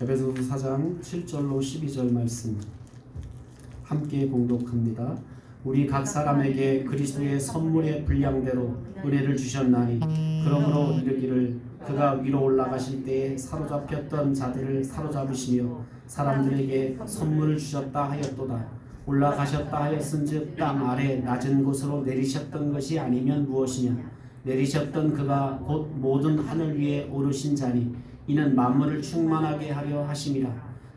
에베소서 4장 7절로 12절 말씀 함께 봉독합니다. 우리 각 사람에게 그리스도의 선물의 분량대로 은혜를 주셨나니 그러므로 이르기를 그가 위로 올라가실 때에 사로잡혔던 자들을 사로잡으시며 사람들에게 선물을 주셨다 하였도다. 올라가셨다 하였은즉 땅 아래 낮은 곳으로 내리셨던 것이 아니면 무엇이냐. 내리셨던 그가 곧 모든 하늘 위에 오르신 자니 이는 만물을 충만하게 하려 하심이라.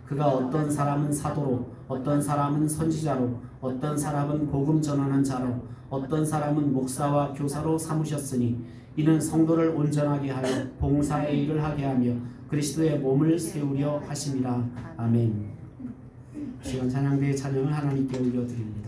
그가 어떤 사람은 사도로, 어떤 사람은 선지자로, 어떤 사람은 복음 전하는 자로, 어떤 사람은 목사와 교사로 삼으셨으니 이는 성도를 온전하게 하여 봉사의 일을 하게 하며 그리스도의 몸을 세우려 하심이라. 아멘. 시간 찬양대의 찬양을 하나님께 올려드립니다.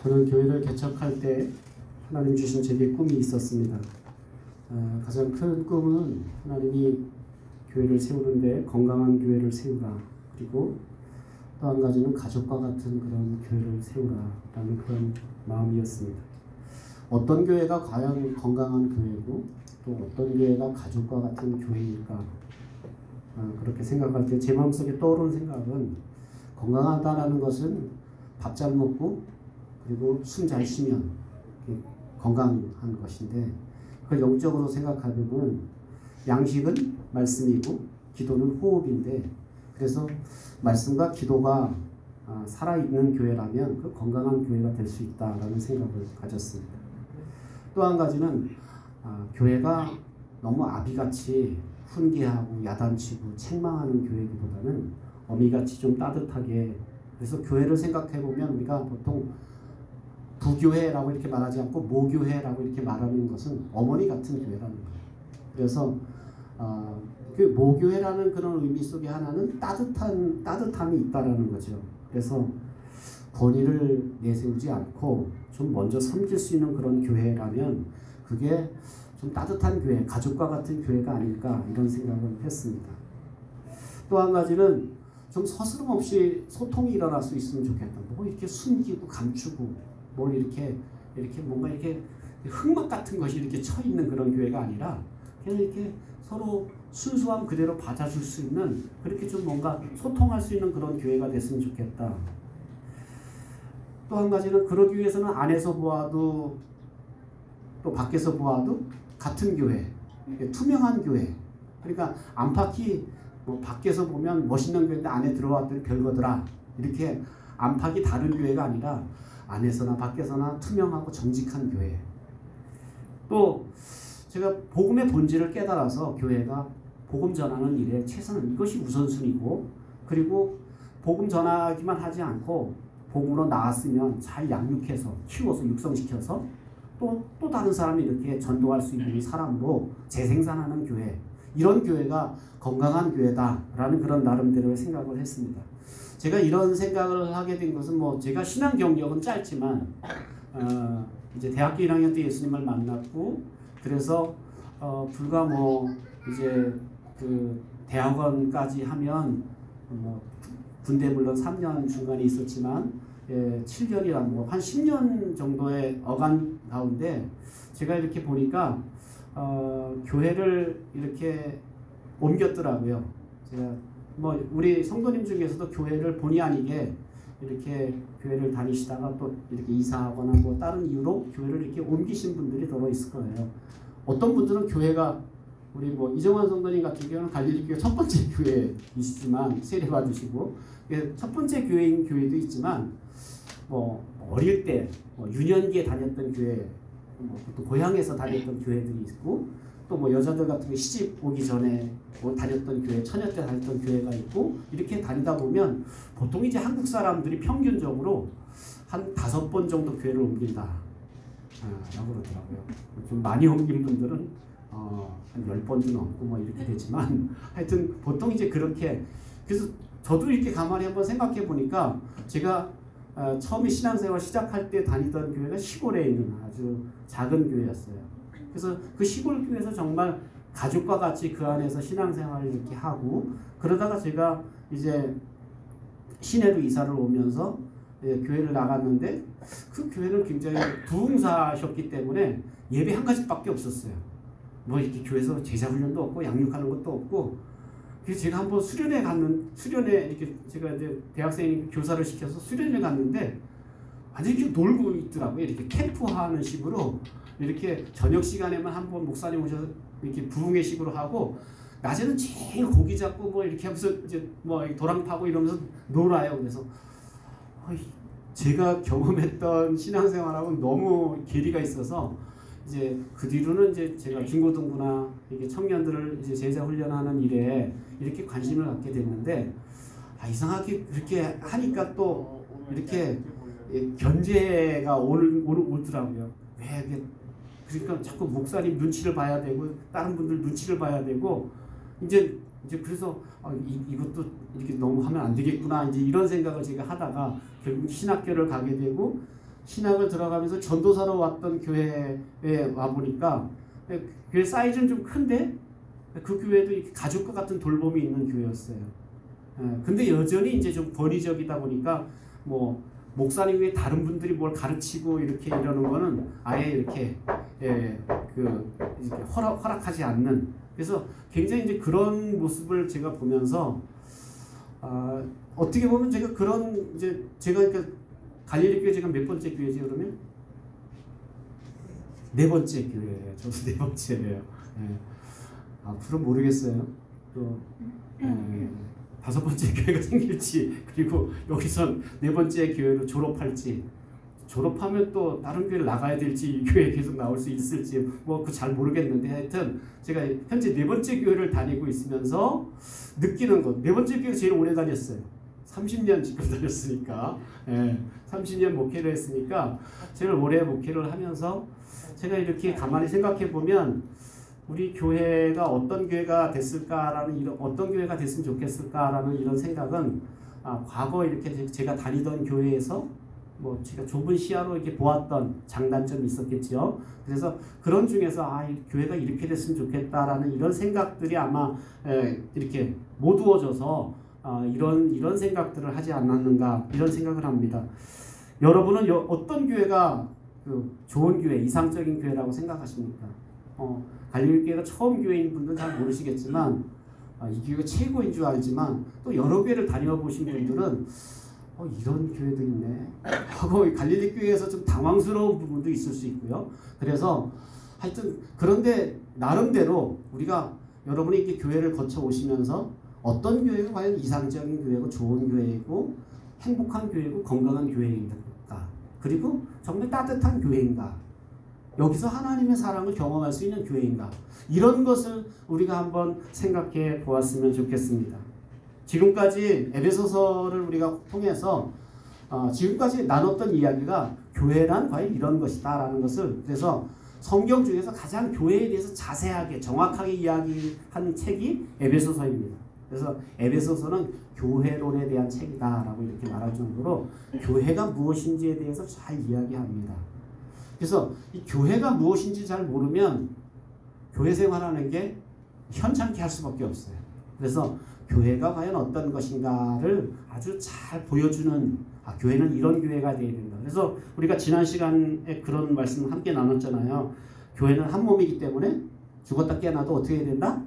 저는 교회를 개척할 때 하나님 주신 제게 꿈이 있었습니다. 가장 큰 꿈은 하나님이 교회를 세우는데 건강한 교회를 세우라, 그리고 또 한 가지는 가족과 같은 그런 교회를 세우라라는 그런 마음이었습니다. 어떤 교회가 과연 건강한 교회고 또 어떤 교회가 가족과 같은 교회일까? 그렇게 생각할 때 제 마음속에 떠오르는 생각은 건강하다라는 것은 밥 잘 먹고 그리고 숨 잘 쉬면 건강한 것인데 그걸 영적으로 생각하면 양식은 말씀이고 기도는 호흡인데 그래서 말씀과 기도가 살아있는 교회라면 그 건강한 교회가 될 수 있다라는 생각을 가졌습니다. 또 한 가지는 교회가 너무 아비같이 훈계하고 야단치고 책망하는 교회보다는 어미같이 좀 따뜻하게 그래서 교회를 생각해보면 우리가 보통 부교회라고 이렇게 말하지 않고 모교회라고 이렇게 말하는 것은 어머니 같은 교회라는 거예요. 그래서 그 모교회라는 그런 의미 속에 하나는 따뜻함이 있다라는 거죠. 그래서 권위를 내세우지 않고 좀 먼저 섬길 수 있는 그런 교회라면 그게 좀 따뜻한 교회, 가족과 같은 교회가 아닐까 이런 생각을 했습니다. 또 한 가지는 좀 서스럼 없이 소통이 일어날 수 있으면 좋겠다. 뭐 이렇게 숨기고 감추고 뭘 이렇게 뭔가 이렇게 흙막 같은 것이 이렇게 쳐 있는 그런 교회가 아니라 그냥 이렇게 서로 순수함 그대로 받아줄 수 있는 그렇게 좀 뭔가 소통할 수 있는 그런 교회가 됐으면 좋겠다. 또 한 가지는 그러기 위해서는 안에서 보아도 또 밖에서 보아도 같은 교회, 투명한 교회. 그러니까 안팎이 뭐 밖에서 보면 멋있는 교회인데 안에 들어왔더니 별거더라. 이렇게 안팎이 다른 교회가 아니라 안에서나 밖에서나 투명하고 정직한 교회. 또 제가 복음의 본질을 깨달아서 교회가 복음 전하는 일에 최선을 이것이 우선순위고 그리고 복음 전하기만 하지 않고 복음으로 나았으면 잘 양육해서 키워서 육성시켜서 또 다른 사람이 이렇게 전도할 수 있는 사람으로 재생산하는 교회 이런 교회가 건강한 교회다라는 그런 나름대로의 생각을 했습니다. 제가 이런 생각을 하게 된 것은 뭐 제가 신앙 경력은 짧지만 이제 대학교 1학년 때 예수님을 만났고 그래서 불과 뭐 이제 그 대학원까지 하면 뭐 군대 물론 3년 중간에 있었지만 7년이라 뭐 한 10년 정도의 어간 가운데 제가 이렇게 보니까 교회를 이렇게 옮겼더라고요. 제가 뭐 우리 성도님 중에서도 교회를 본의 아니게 이렇게 교회를 다니시다가 또 이렇게 이사하거나 뭐 다른 이유로 교회를 이렇게 옮기신 분들이 더러 있을 거예요. 어떤 분들은 교회가 우리 뭐 이정환 성도님 같은 경우는 갈릴리교회 첫 번째 교회이시지만 세례 받으시고 첫 번째 교회인 교회도 있지만 뭐 어릴 때 뭐 유년기에 다녔던 교회, 뭐 또 고향에서 다녔던 교회들이 있고 또 뭐 여자들 같은 경우 시집 오기 전에 뭐 다녔던 교회, 처녀 때 다녔던 교회가 있고 이렇게 다니다 보면 보통 이제 한국 사람들이 평균적으로 한 5번 정도 교회를 옮긴다. 라고 그러더라고요. 좀 많이 옮긴 분들은 한 10번도 넘고 뭐 이렇게 되지만 하여튼 보통 이제 그렇게 그래서 저도 이렇게 가만히 한번 생각해 보니까 제가 처음에 신앙생활 시작할 때 다니던 교회가 시골에 있는 아주 작은 교회였어요. 그래서 그 시골 교회에서 정말 가족과 같이 그 안에서 신앙생활을 이렇게 하고 그러다가 제가 이제 시내로 이사를 오면서 교회를 나갔는데 그 교회는 굉장히 부흥사셨기 때문에 예배 한 가지밖에 없었어요. 뭐 이렇게 교회에서 제자 훈련도 없고 양육하는 것도 없고 그래서 제가 한번 수련회 이렇게 제가 이제 대학생 교사를 시켜서 수련회 갔는데 완전히 이렇게 놀고 있더라고요. 이렇게 캠프하는 식으로 이렇게 저녁 시간에만 한번 목사님 오셔서 이렇게 부흥회 식으로 하고 낮에는 제일 고기 잡고 뭐 이렇게 하면서 이제 뭐 도랑 파고 이러면서 놀아요. 그래서 제가 경험했던 신앙생활하고는 너무 괴리가 있어서 이제 그 뒤로는 이제 제가 중고등부나 이렇게 청년들을 이제 제자 훈련하는 일에 이렇게 관심을 갖게 됐는데 이상하게 그렇게 하니까 또 이렇게 견제가 오더라고요. 왜 이게 그러니까 자꾸 목사님 눈치를 봐야 되고 다른 분들 눈치를 봐야 되고 이제 그래서 이것도 이렇게 너무 하면 안 되겠구나 이제 이런 생각을 제가 하다가 결국 신학교를 가게 되고 신학을 들어가면서 전도사로 왔던 교회에 와 보니까 교회 사이즈는 좀 큰데 그 교회도 이렇게 가족과 같은 돌봄이 있는 교회였어요. 근데 여전히 이제 좀 권위적이다 보니까 뭐 목사님 외에 다른 분들이 뭘 가르치고 이렇게 이러는 거는 아예 이렇게 이렇게 허락하지 않는. 그래서 굉장히 이제 그런 모습을 제가 보면서 어떻게 보면 제가 그런 이제 제가 그러니까 갈릴리 교회 제가 몇 번째 교회지 그러면 네 번째 교회예요. 저도 네 번째예요. 예. 앞으로 모르겠어요. 또 다섯 번째 교회가 생길지 그리고 여기선 네 번째 교회로 졸업할지 졸업하면 또 다른 교회를 나가야 될지 이 교회에 계속 나올 수 있을지 뭐 그 잘 모르겠는데 하여튼 제가 현재 네 번째 교회를 다니고 있으면서 느끼는 것 네 번째 교회 제일 오래 다녔어요. 30년 지금 다녔으니까 30년 목회를 했으니까 제일 오래 목회를 하면서 제가 이렇게 가만히 생각해 보면 우리 교회가 어떤 교회가 됐을까라는 어떤 교회가 됐으면 좋겠을까라는 이런 생각은 과거 이렇게 제가 다니던 교회에서 뭐 제가 좁은 시야로 이렇게 보았던 장단점이 있었겠죠. 그래서 그런 중에서 이 교회가 이렇게 됐으면 좋겠다라는 이런 생각들이 아마 이렇게 모두어져서 이런 생각들을 하지 않았는가 이런 생각을 합니다. 여러분은 어떤 교회가 좋은 교회, 이상적인 교회라고 생각하십니까? 갈릴리 교회가 처음 교회인 분들은 잘 모르시겠지만 이 교회가 최고인 줄 알지만 또 여러 교회를 다녀보신 분들은 이런 교회도 있네 하고 갈릴리 교회에서 좀 당황스러운 부분도 있을 수 있고요. 그래서 하여튼 그런데 나름대로 우리가 여러분이 이렇게 교회를 거쳐 오시면서 어떤 교회가 과연 이상적인 교회고 좋은 교회이고 행복한 교회고 건강한 교회인가 그리고 정말 따뜻한 교회인가 여기서 하나님의 사랑을 경험할 수 있는 교회인가 이런 것을 우리가 한번 생각해 보았으면 좋겠습니다. 지금까지 에베소서를 우리가 통해서 지금까지 나눴던 이야기가 교회란 과연 이런 것이다 라는 것을 그래서 성경 중에서 가장 교회에 대해서 자세하게 정확하게 이야기한 책이 에베소서입니다. 그래서 에베소서는 교회론에 대한 책이다 라고 이렇게 말할 정도로 교회가 무엇인지에 대해서 잘 이야기합니다. 그래서 이 교회가 무엇인지 잘 모르면 교회 생활하는 게 현찮게 할 수밖에 없어요. 그래서 교회가 과연 어떤 것인가를 아주 잘 보여주는 교회는 이런 교회가 되어야 된다. 그래서 우리가 지난 시간에 그런 말씀을 함께 나눴잖아요. 교회는 한 몸이기 때문에 죽었다 깨어나도 어떻게 해야 된다?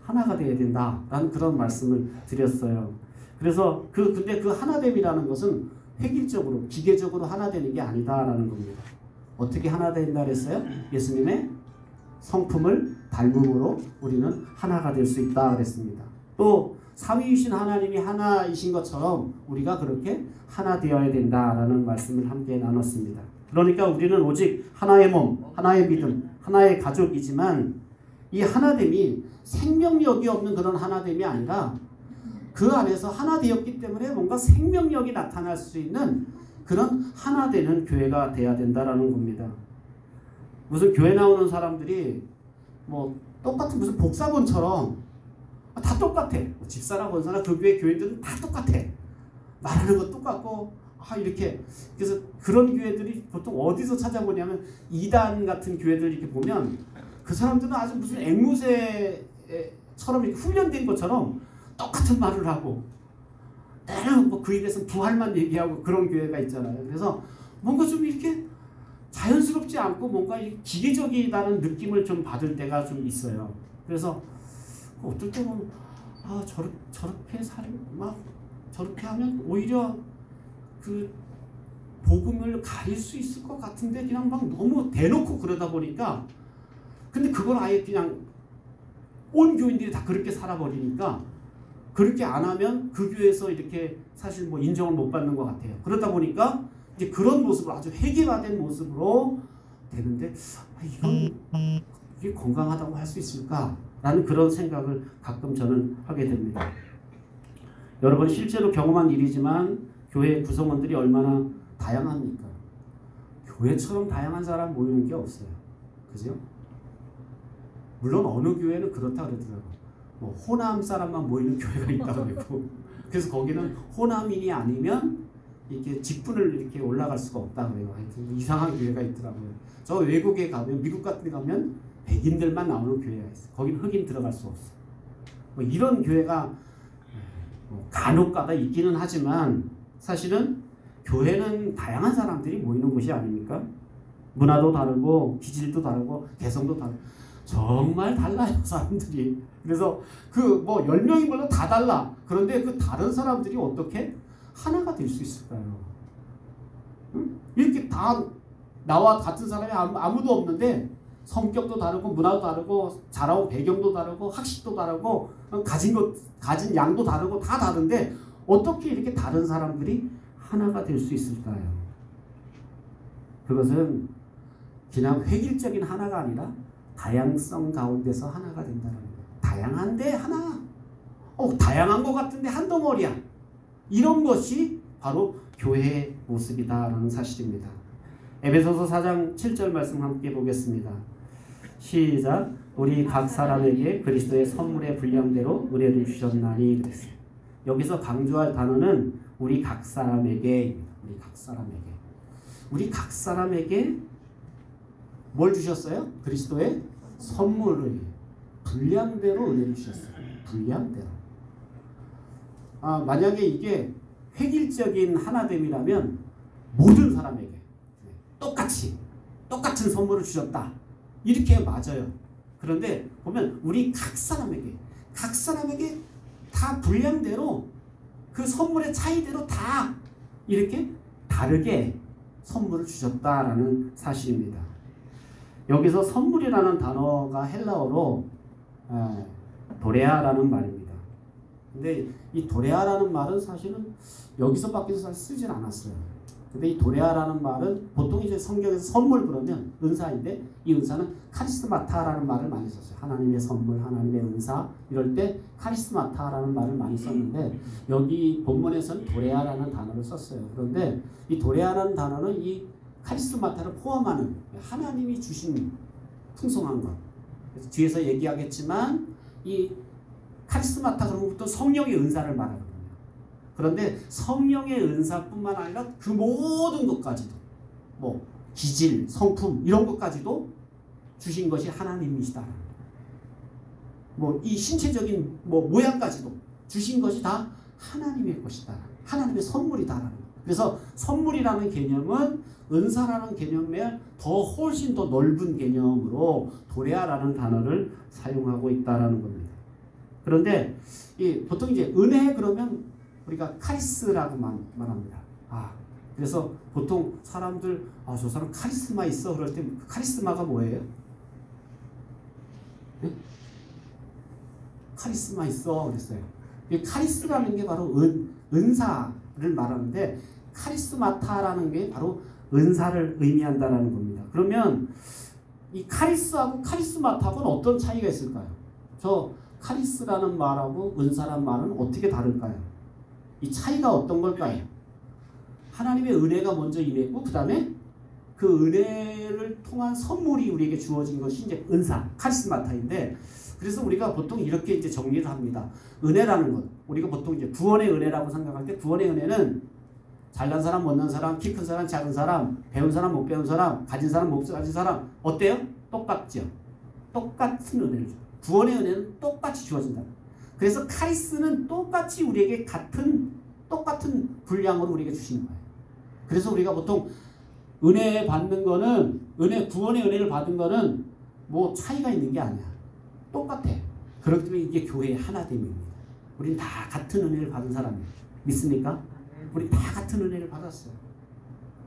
하나가 되어야 된다라는 그런 말씀을 드렸어요. 그래서 근데 그 하나됨이라는 것은 획일적으로 기계적으로 하나 되는 게 아니다라는 겁니다. 어떻게 하나 된다 그랬어요? 예수님의 성품을 닮음으로 우리는 하나가 될 수 있다 그랬습니다. 또 삼위이신 하나님이 하나이신 것처럼 우리가 그렇게 하나 되어야 된다라는 말씀을 함께 나눴습니다. 그러니까 우리는 오직 하나의 몸, 하나의 믿음, 하나의 가족이지만 이 하나됨이 생명력이 없는 그런 하나됨이 아니라 그 안에서 하나 되었기 때문에 뭔가 생명력이 나타날 수 있는 그런 하나 되는 교회가 돼야 된다라는 겁니다. 무슨 교회 나오는 사람들이 뭐 똑같은 무슨 복사본처럼 다 똑같아. 집사나 권사나 그 교회 교인들은 다 똑같아. 말하는 거 똑같고 이렇게 그래서 그런 교회들이 보통 어디서 찾아보냐면 이단 같은 교회들 이렇게 보면 그 사람들은 아주 무슨 앵무새처럼 이렇게 훈련된 것처럼 똑같은 말을 하고 때로는 뭐 그 입에서 부활만 얘기하고 그런 교회가 있잖아요. 그래서 뭔가 좀 이렇게 자연스럽지 않고 뭔가 기계적이다는 느낌을 좀 받을 때가 좀 있어요. 그래서 어떨 때 보면 저렇게 하면 오히려 그 복음을 가릴 수 있을 것 같은데 그냥 막 너무 대놓고 그러다 보니까 근데 그걸 아예 그냥 온 교인들이 다 그렇게 살아버리니까 그렇게 안 하면 그 교회에서 이렇게 사실 뭐 인정을 못 받는 것 같아요. 그러다 보니까 이제 그런 모습으로 아주 회개화된 모습으로 되는데 이게 건강하다고 할 수 있을까라는 그런 생각을 가끔 저는 하게 됩니다. 여러분 실제로 경험한 일이지만 교회 구성원들이 얼마나 다양합니까? 교회처럼 다양한 사람 모이는 게 없어요. 그죠? 물론 어느 교회는 그렇다 그러더라고요. 뭐 호남 사람만 모이는 교회가 있다고 그러고 그래서 거기는 호남인이 아니면 이렇게 직분을 이렇게 올라갈 수가 없다 그래요. 하여튼 이상한 교회가 있더라고요. 저 외국에 가면 미국 같은 데 가면 백인들만 나오는 교회가 있어요. 거기는 흑인 들어갈 수 없어요. 뭐 이런 교회가 간혹 가다 있기는 하지만 사실은 교회는 다양한 사람들이 모이는 곳이 아닙니까? 문화도 다르고 기질도 다르고 개성도 다르고 정말 달라요, 사람들이. 그래서 그 뭐 10명이 몰라 다 달라. 그런데 그 다른 사람들이 어떻게 하나가 될 수 있을까요? 응? 이렇게 다 나와 같은 사람이 아무도 없는데 성격도 다르고 문화도 다르고 자라온 배경도 다르고 학식도 다르고 가진 양도 다르고 다 다른데 어떻게 이렇게 다른 사람들이 하나가 될 수 있을까요? 그것은 그냥 획일적인 하나가 아니라 다양성 가운데서 하나가 된다는 거예요. 다양한데 하나. 다양한 것 같은데 한 덩어리야. 이런 것이 바로 교회의 모습이다라는 사실입니다. 에베소서 4장 7절 말씀 함께 보겠습니다. 시작. 우리 각 사람에게 그리스도의 선물의 분량대로 은혜를 주셨나니 그랬어요. 여기서 강조할 단어는 우리 각 사람에게입니다. 우리 각 사람에게. 우리 각 사람에게 뭘 주셨어요? 그리스도의 선물을 분량대로 은혜를 주셨어요. 분량대로. 만약에 이게 획일적인 하나됨이라면 모든 사람에게 똑같은 선물을 주셨다. 이렇게 맞아요. 그런데 보면 우리 각 사람에게 다 분량대로 그 선물의 차이대로 다 이렇게 다르게 선물을 주셨다라는 사실입니다. 여기서 선물이라는 단어가 헬라어로 도레아라는 말입니다. 근데 이 도레아라는 말은 사실은 여기서밖에 쓰진 않았어요. 근데 이 도레아라는 말은 보통 이제 성경에서 선물 그러면 은사인데 이 은사는 카리스마타라는 말을 많이 썼어요. 하나님의 선물, 하나님의 은사 이럴 때 카리스마타라는 말을 많이 썼는데 여기 본문에서는 도레아라는 단어를 썼어요. 그런데 이 도레아라는 단어는 이 카리스마타를 포함하는 하나님이 주신 풍성한 것. 그래서 뒤에서 얘기하겠지만 이 카리스마타 그러면 또 성령의 은사를 말하거든요. 그런데 성령의 은사뿐만 아니라 그 모든 것까지도 뭐 기질, 성품 이런 것까지도 주신 것이 하나님이시다. 뭐 이 신체적인 뭐 모양까지도 주신 것이 다 하나님의 것이다. 하나님의 선물이다. 그래서 선물이라는 개념은 은사라는 개념에 훨씬 더 넓은 개념으로 도레아라는 단어를 사용하고 있다라는 겁니다. 그런데 보통 이제 은혜 그러면 우리가 카리스라고 말합니다. 그래서 보통 사람들 저 사람 카리스마 있어 그럴 때 카리스마가 뭐예요? 네? 카리스마 있어 그랬어요. 이 카리스라는 게 바로 은사를 말하는데 카리스마타라는 게 바로 은사를 의미한다라는 겁니다. 그러면 이 카리스하고 카리스마타하고는 어떤 차이가 있을까요? 저 카리스라는 말하고 은사라는 말은 어떻게 다를까요? 이 차이가 어떤 걸까요? 하나님의 은혜가 먼저 임했고 그 다음에 그 은혜를 통한 선물이 우리에게 주어진 것이 이제 은사, 카리스마타인데 그래서 우리가 보통 이렇게 이제 정리를 합니다. 은혜라는 것, 우리가 보통 이제 구원의 은혜라고 생각할 때 구원의 은혜는 잘난 사람, 못난 사람, 키 큰 사람, 작은 사람, 배운 사람, 못 배운 사람, 가진 사람, 못 가진 사람 어때요? 똑같죠. 똑같은 은혜를 줘. 구원의 은혜는 똑같이 주어진다. 그래서 카리스는 똑같이 우리에게 똑같은 분량으로 우리에게 주시는 거예요. 그래서 우리가 보통 은혜 받는 거는 구원의 은혜를 받은 거는 뭐 차이가 있는 게 아니야. 똑같아. 그렇기 때문에 이게 교회의 하나됨입니다. 우리는 다 같은 은혜를 받은 사람이에요. 믿습니까? 우리 다 같은 은혜를 받았어요.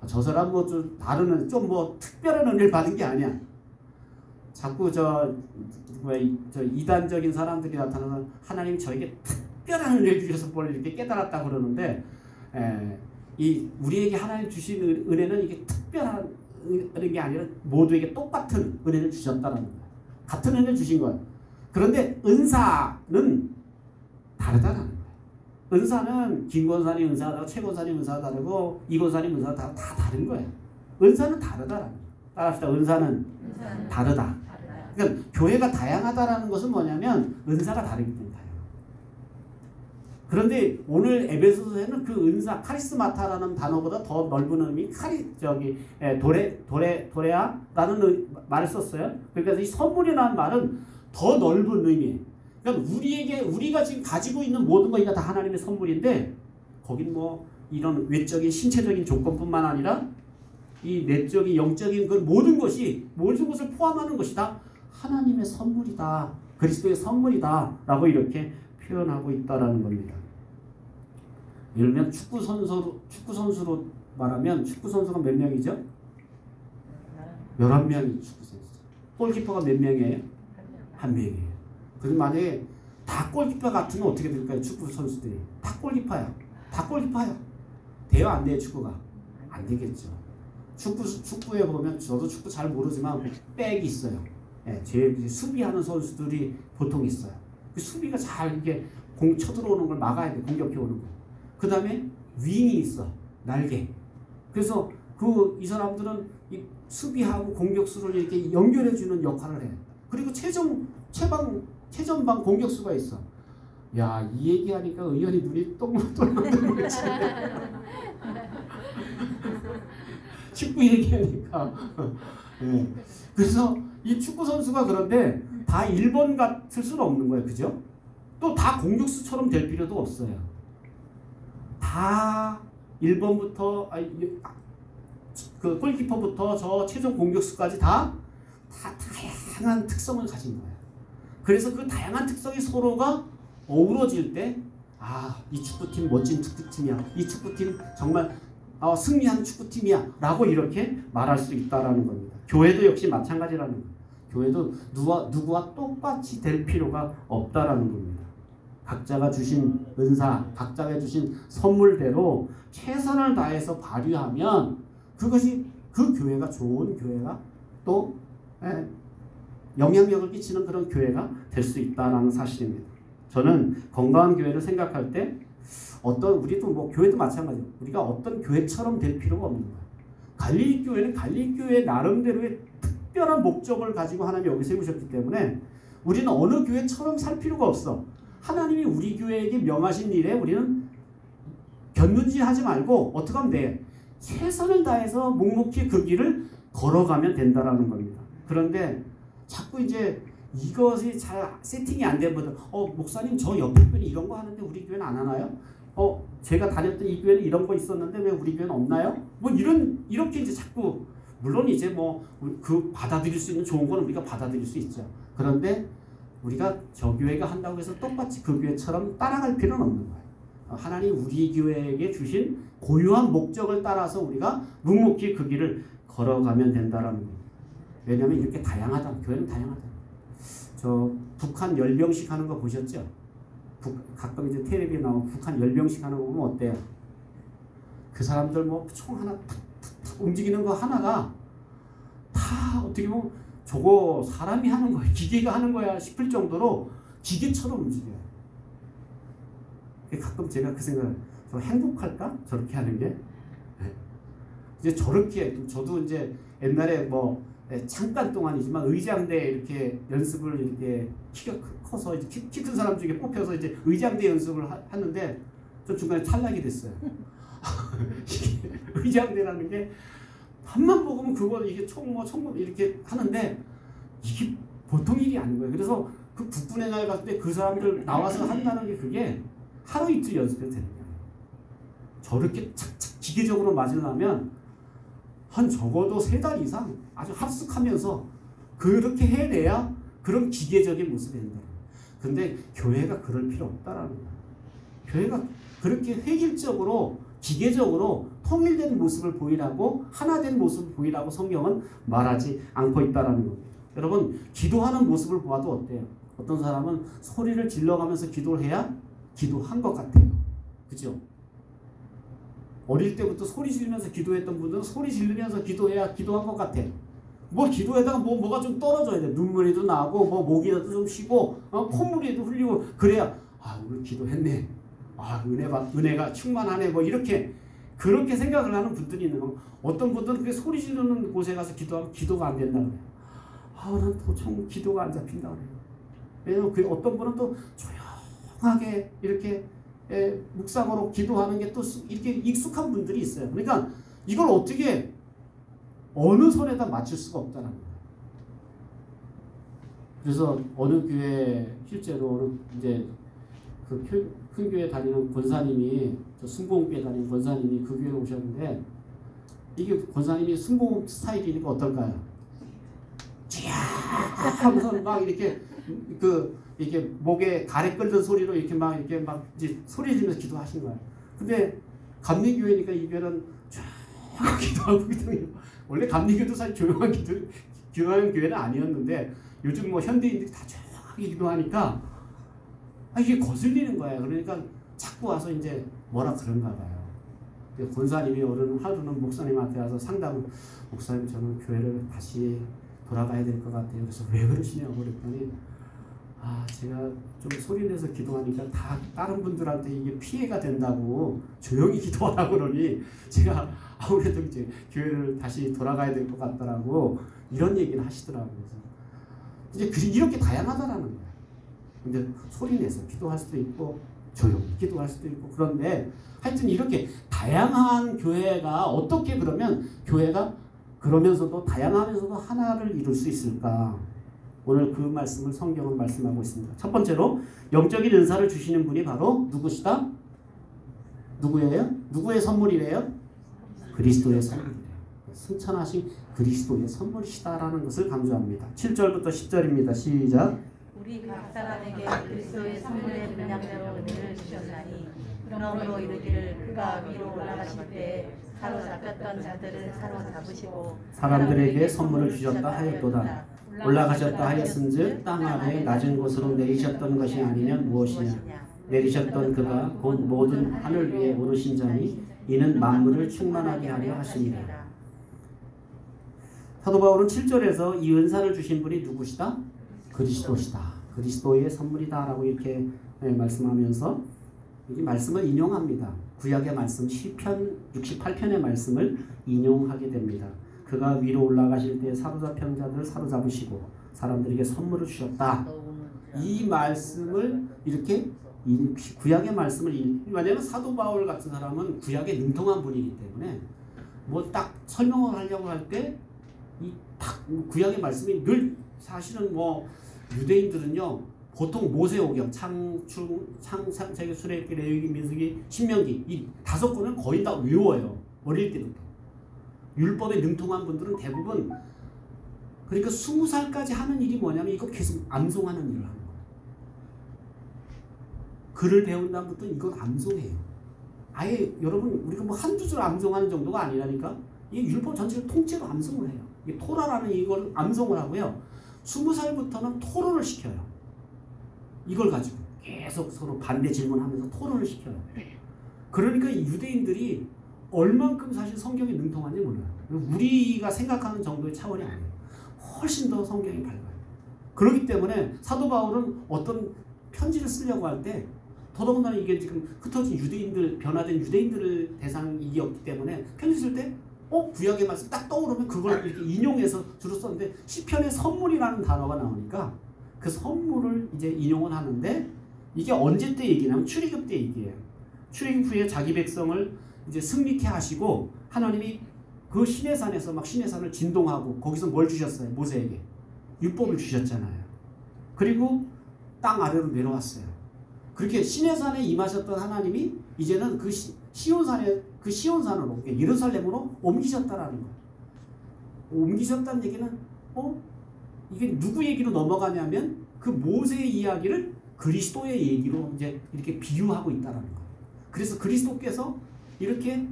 저 사람 뭐 좀 다른 좀 뭐 특별한 은혜를 받은 게 아니야. 자꾸 저 이단적인 사람들이 나타나서 하나님이 저에게 특별한 은혜를 주셔서 뭘 이렇게 깨달았다 그러는데 우리에게 하나님 주신 은혜는 이게 특별한 게 아니라 모두에게 똑같은 은혜를 주셨다는 거예요. 같은 은혜를 주신 거예요. 그런데 은사는 다르다는 거예요. 은사는 김 권사님 은사가 다르고 최 권사님 은사가 다르고 이 권사님 은사가 다 다른 거예요. 은사는 다르다라는 거예요. 따라합시다. 은사는 다르다. 그러니까 교회가 다양하다라는 것은 뭐냐면 은사가 다르기 때문에 다양해요. 그런데 오늘 에베소서에는 그 은사 카리스마타라는 단어보다 더 넓은 의미 도레아라는 말을 썼어요. 그러니까 이 선물이라는 말은 더 넓은 의미예요. 그러니까 우리가 지금 가지고 있는 모든 것이 다 하나님의 선물인데 거긴 뭐 이런 외적인 신체적인 조건뿐만 아니라 이 내적인 영적인 그 모든 것을 포함하는 것이 다 하나님의 선물이다. 그리스도의 선물이다. 라고 이렇게 표현하고 있다라는 겁니다. 예를 들면 축구 선수로 말하면 축구 선수가 몇 명이죠? 11명이 축구 선수. 골키퍼가 몇 명이에요? 1명이에요. 그래서 만약에 다 골키퍼 같으면 어떻게 될까요? 축구 선수들이 다 골키퍼야. 돼요, 안 돼요? 축구가 안 되겠죠. 축구에 보면 저도 축구 잘 모르지만 백이 있어요. 예, 제일 수비하는 선수들이 보통 있어요. 그 수비가 잘 이렇게 공 쳐들어오는 걸 막아야 돼. 공격해 오는 거. 그 다음에 윙이 있어. 날개. 그래서 이 사람들은 이 수비하고 공격수를 이렇게 연결해주는 역할을 해. 그리고 최전방 공격수가 있어. 야, 이 얘기하니까 의원이 눈이 똥똥똥 거지. 축구 얘기하니까. 네. 그래서 이 축구 선수가 그런데 다 1번 같을 수는 없는 거예요. 그죠? 또 다 공격수처럼 될 필요도 없어요. 다 1번부터 그 골키퍼부터 저 최종 공격수까지 다 다양한 특성을 가진 거예요. 그래서 그 다양한 특성이 서로가 어우러질 때 이 축구팀 멋진 축구팀이야. 이 축구팀 정말 승리한 축구팀이야. 라고 이렇게 말할 수 있다라는 겁니다. 교회도 역시 마찬가지라는 거예요. 교회도 누구와 똑같이 될 필요가 없다라는 겁니다. 각자가 주신 은사, 각자가 주신 선물대로 최선을 다해서 발휘하면 그것이 그 교회가 좋은 교회가 또 영향력을 끼치는 그런 교회가 될 수 있다는 사실입니다. 저는 건강한 교회를 생각할 때 우리도 뭐 교회도 마찬가지예요. 우리가 어떤 교회처럼 될 필요가 없는 거예요. 갈릴리 교회는 갈릴리 교회 나름대로의 특별한 목적을 가지고 하나님이 여기 세우셨기 때문에 우리는 어느 교회처럼 살 필요가 없어. 하나님이 우리 교회에게 명하신 일에 우리는 견눈질하지 말고 어떻게 하면 돼? 최선을 다해서 묵묵히 그 길을 걸어가면 된다라는 겁니다. 그런데 자꾸 이제 이것이 잘 세팅이 안 되면 목사님 저 옆에 교회는 이런 거 하는데 우리 교회는 안 하나요? 제가 다녔던 이 교회는 이런 거 있었는데 왜 우리 교회는 없나요? 뭐 이렇게 이제 자꾸 물론 이제 뭐 그 받아들일 수 있는 좋은 거는 우리가 받아들일 수 있죠. 그런데 우리가 저 교회가 한다고 해서 똑같이 그 교회처럼 따라갈 필요는 없는 거예요. 하나님 우리 교회에게 주신 고유한 목적을 따라서 우리가 묵묵히 그 길을 걸어가면 된다라는 거예요. 왜냐하면 이렇게 다양하다. 교회는 다양하다. 저 북한 열병식 하는 거 보셨죠? 가끔 이제 텔레비에 나오면 북한 열병식 하는 거 보면 어때요? 그 사람들 뭐 총 하나 탁 움직이는 거 하나가 다 어떻게 보면 저거 사람이 하는 거야, 기계가 하는 거야 싶을 정도로 기계처럼 움직여요. 가끔 제가 그 생각을, 저 행복할까? 저렇게 하는 게? 이제 저렇게, 저도 이제 옛날에 뭐 잠깐 동안이지만 의장대 이렇게 연습을 이렇게 키가 커서 이제 키 큰 사람 중에 뽑혀서 이제 의장대 연습을 하는데 저 중간에 탈락이 됐어요. 의장대라는 게 한만 먹으면 그거 이게 총 이렇게 하는데 이게 보통 일이 아닌 거예요. 그래서 그 국군의 날 갔을 때 그 사람들 나와서 한다는 게 그게 하루 이틀 연습해도 되는 거예요. 저렇게 착착 기계적으로 맞으려면 한 적어도 3달 이상 아주 합숙하면서 그렇게 해내야 그런 기계적인 모습이 된다. 근데 교회가 그럴 필요 없다라는 거예요. 교회가 그렇게 획일적으로 기계적으로 통일된 모습을 보이라고 하나 된 모습을 보이라고 성경은 말하지 않고 있다라는 겁니다. 여러분 기도하는 모습을 보아도 어때요? 어떤 사람은 소리를 질러가면서 기도를 해야 기도한 것 같아요. 그죠? 어릴 때부터 소리 지르면서 기도했던 분들은 소리 지르면서 기도해야 기도한 것 같아. 뭐 기도에다가 뭐가 좀 떨어져야 돼. 눈물이도 나고 뭐 목이라도 좀 쉬고 콧물이도 흘리고 그래야 오늘 기도했네. 은혜가 충만하네. 뭐 이렇게 그렇게 생각을 하는 분들이 있는 거. 어떤 분들은 그 소리 지르는 곳에 가서 기도하면 기도가 안 된다 그래요. 난 도통 기도가 안 잡힌다 그래요. 왜냐면 그 어떤 분은 또 조용하게 이렇게 묵상으로 기도하는 게 또 이렇게 익숙한 분들이 있어요. 그러니까 이걸 어떻게 어느 선에다 맞출 수가 없다는 거예요. 그래서 어느 교회 실제로 이제 큰 교회 다니는 권사님이, 저 순복음교회 다니는 권사님이 그 교회에 오셨는데, 이게 권사님이 순복음 스타일이니까 어떨까요? 쥐야 하면서 막 이렇게 이렇게 목에 가래 끓는 소리로 이렇게 막 이제 소리 지르면서 기도하신 거예요. 근데 감리교회니까 이 교회는 쫙 기도하고 있거든요. 원래 감리교도 사실 조용한 교회는 아니었는데, 요즘 뭐 현대인들이 다 조용하게 기도하니까 이게 거슬리는 거예요. 그러니까 자꾸 와서 이제 뭐라 그런가 봐요. 권사님이 하루는 목사님한테 와서 상담을, 목사님 저는 교회를 다시 돌아가야 될 것 같아요. 그래서 왜 그러시냐고 그랬더니, 제가 좀 소리내서 기도하니까 다 다른 분들한테 이게 피해가 된다고 조용히 기도하라고 그러니 제가 아무래도 이제 교회를 다시 돌아가야 될 것 같더라고, 이런 얘기를 하시더라고요. 그래서 이제 이렇게 다양하다라는 거예요. 근데 소리내서 기도할 수도 있고 조용히 기도할 수도 있고, 그런데 하여튼 이렇게 다양한 교회가 어떻게 그러면 교회가 그러면서도 다양하면서도 하나를 이룰 수 있을까? 오늘 그 말씀을 성경은 말씀하고 있습니다. 첫 번째로 영적인 은사를 주시는 분이 바로 누구시다? 누구예요? 누구의 선물이래요? 그리스도의 선물이래요. 승천하신 그리스도의 선물이시다라는 것을 강조합니다. 7절부터 10절입니다. 시작. 우리 각 사람에게 그리스도의 선물의 분량대로 은혜를 주셨나니, 그러므로 이르기를 그가 위로 올라가실 때 사로잡혔던 자들을 사로잡으시고 사람들에게 선물을 주셨다 하였도다. 올라가셨다 하였은즉 땅 아래 낮은 곳으로 내리셨던 것이 아니면 무엇이냐. 내리셨던 그가 곧 모든 하늘 위에 오르신 자니 이는 만물을 충만하게 하려 하심이라. 사도 바울은 7절에서 이 은사를 주신 분이 누구시다? 그리스도시다. 그리스도의 선물이다 라고 이렇게 말씀하면서 이 말씀을 인용합니다. 구약의 말씀 시편 68편의 말씀을 인용하게 됩니다. 그가 위로 올라가실 때 사로잡힌 자들을 사로잡으시고 사람들에게 선물을 주셨다. 이 말씀을 이렇게 구약의 말씀을 왜냐하면 사도 바울 같은 사람은 구약에 능통한 분이기 때문에 뭐 딱 설명을 하려고 할 때 이 딱 구약의 말씀이 늘 사실은 뭐 유대인들은요 보통 모세오경, 창세기, 출애굽기, 레위기, 민수기, 신명기 이 5권을 거의 다 외워요. 어릴 때부터. 율법에 능통한 분들은 대부분 그러니까 20살까지 하는 일이 뭐냐면 이거 계속 암송하는 일을 하는 거예요. 글을 배운 다음부터 이걸 암송해요. 아예 여러분 우리가 뭐 한두 줄 암송하는 정도가 아니라니까 이 율법 전체를 통째로 암송을 해요. 이 토라라는 이걸 암송을 하고요. 20살부터는 토론을 시켜요. 이걸 가지고 계속 서로 반대 질문하면서 토론을 시켜요. 그러니까 이 유대인들이 얼만큼 사실 성경에 능통한지 몰라요. 우리가 생각하는 정도의 차원이 아니에요. 훨씬 더 성경이 밝아요. 그렇기 때문에 사도 바울은 어떤 편지를 쓰려고 할 때 더더군다나 이게 지금 흩어진 유대인들, 변화된 유대인들을 대상이었기 때문에 편지 쓸 때 구약의 말씀 딱 떠오르면 그걸 이렇게 인용해서 주로 썼는데 시편에 선물이라는 단어가 나오니까 그 선물을 이제 인용을 하는데 이게 언제 때 얘기냐면 출애굽 때 얘기예요. 출애굽 후에 자기 백성을 이제 승리케 하시고 하나님이 그 시내산에서 막 시내산을 진동하고 거기서 뭘 주셨어요? 모세에게 율법을 주셨잖아요. 그리고 땅 아래로 내려왔어요. 그렇게 시내산에 임하셨던 하나님이 이제는 그 시온산으로 예루살렘으로 옮기셨다라는 거예요. 옮기셨다는 얘기는 이게 누구 얘기로 넘어가냐면 그 모세의 이야기를 그리스도의 얘기로 이제 이렇게 비유하고 있다라는 거예요. 그래서 그리스도께서 이렇게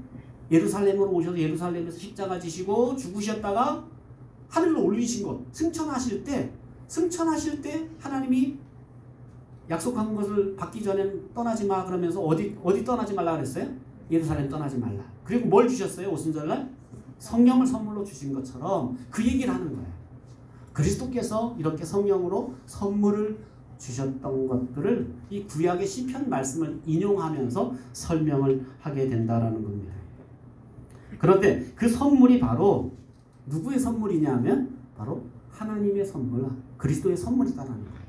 예루살렘으로 오셔서 예루살렘에서 십자가 지시고 죽으셨다가 하늘로 올리신 것, 승천하실 때 하나님이 약속한 것을 받기 전에 떠나지 마 그러면서 어디 떠나지 말라 그랬어요? 예루살렘 떠나지 말라. 그리고 뭘 주셨어요? 오순절날 성령을 선물로 주신 것처럼 그 얘기를 하는 거예요. 그리스도께서 이렇게 성령으로 선물을 주셨던 것들을 이 구약의 시편 말씀을 인용하면서 설명을 하게 된다라는 겁니다. 그런데 그 선물이 바로 누구의 선물이냐면 바로 하나님의 선물, 그리스도의 선물이다라는 거예요.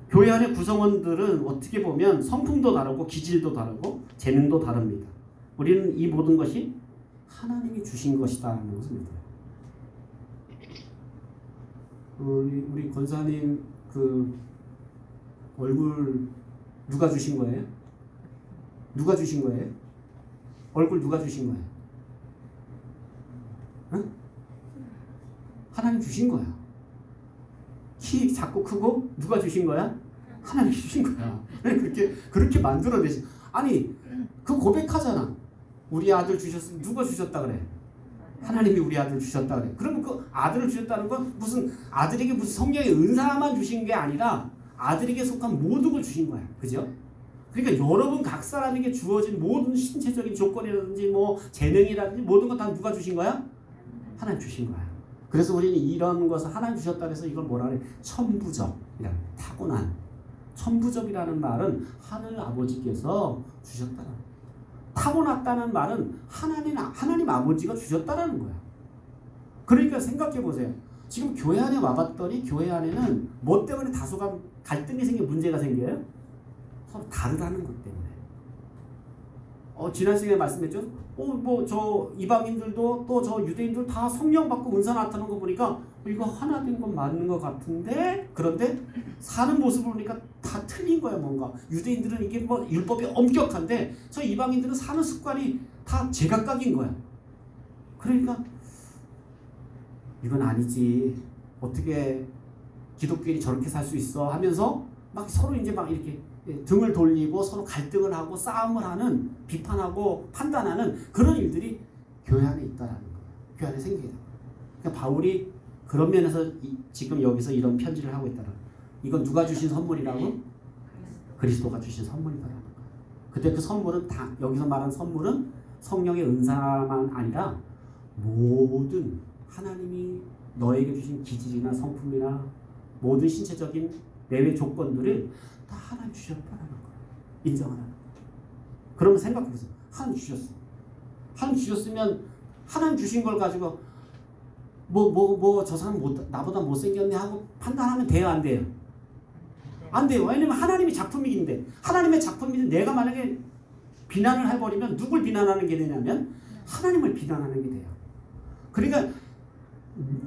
교회 안의 구성원들은 어떻게 보면 성품도 다르고 기질도 다르고 재능도 다릅니다. 우리는 이 모든 것이 하나님이 주신 것이다라는 것을 믿어요. 우리 권사님 얼굴 누가 주신 거예요? 누가 주신 거예요? 얼굴 누가 주신 거예요? 응? 하나님 주신 거야. 키 작고 크고 누가 주신 거야? 하나님 주신 거야. 그렇게 만들어내지. 아니 그 고백하잖아. 우리 아들 주셨으면 누가 주셨다 그래? 하나님이 우리 아들 주셨다 그래. 그러면 그 아들을 주셨다는 건 무슨 아들에게 무슨 성령의 은사만 주신 게 아니라 아들에게 속한 모든 걸 주신 거야. 그죠? 그러니까 여러분 각 사람에게 주어진 모든 신체적인 조건이라든지 뭐 재능이라든지 모든 거 다 누가 주신 거야? 하나님 주신 거야. 그래서 우리는 이런 것을 하나님 주셨다 해서 이걸 뭐라 그래? 천부적이라는 타고난. 천부적이라는 말은 하늘 아버지께서 주셨다는 거야. 타고났다는 말은 하나님 아버지가 주셨다라는 거야. 그러니까 생각해 보세요. 지금 교회 안에 와봤더니 교회 안에는 뭐 때문에 다소간 갈등이 생겨 문제가 생겨요? 서로 다르다는 것 때문에. 지난 시간에 말씀했죠. 뭐 저 이방인들도 또 저 유대인들 다 성령 받고 은사 나타나는 거 보니까 이거 하나 된 건 맞는 것 같은데, 그런데 사는 모습을 보니까 다 틀린 거야. 뭔가 유대인들은 이게 뭐 율법이 엄격한데 저 이방인들은 사는 습관이 다 제각각인 거야. 그러니까 이건 아니지. 어떻게 기독교인이 저렇게 살 수 있어 하면서 막 서로 이제 막 이렇게 등을 돌리고 서로 갈등을 하고 싸움을 하는, 비판하고 판단하는 그런 일들이 교회 안에 있다라는 거예요. 교회 안에 생기게 됩니다. 그러니까 바울이 그런 면에서 지금 여기서 이런 편지를 하고 있다는 거예요. 이건 누가 주신 선물이라고? 그리스도가 주신 선물이다라는 거예요. 그때 그 선물은 다 여기서 말한 선물은 성령의 은사만 아니라 모든 하나님이 너에게 주신 기질이나 성품이나 모든 신체적인 내외 조건들을 다 하나님 주셨다는 거예요. 인정하라는 거예요. 그러면 생각해보세요. 하나님 주셨어. 하나님 주셨으면 하나님 주신 걸 가지고 저 사람 나보다 못생겼네 하고 판단하면 돼요, 안 돼요? 안 돼요. 왜냐면 하나님의 작품인데, 하나님의 작품인데 내가 만약에 비난을 해버리면 누굴 비난하는 게 되냐면 하나님을 비난하는 게 돼요. 그러니까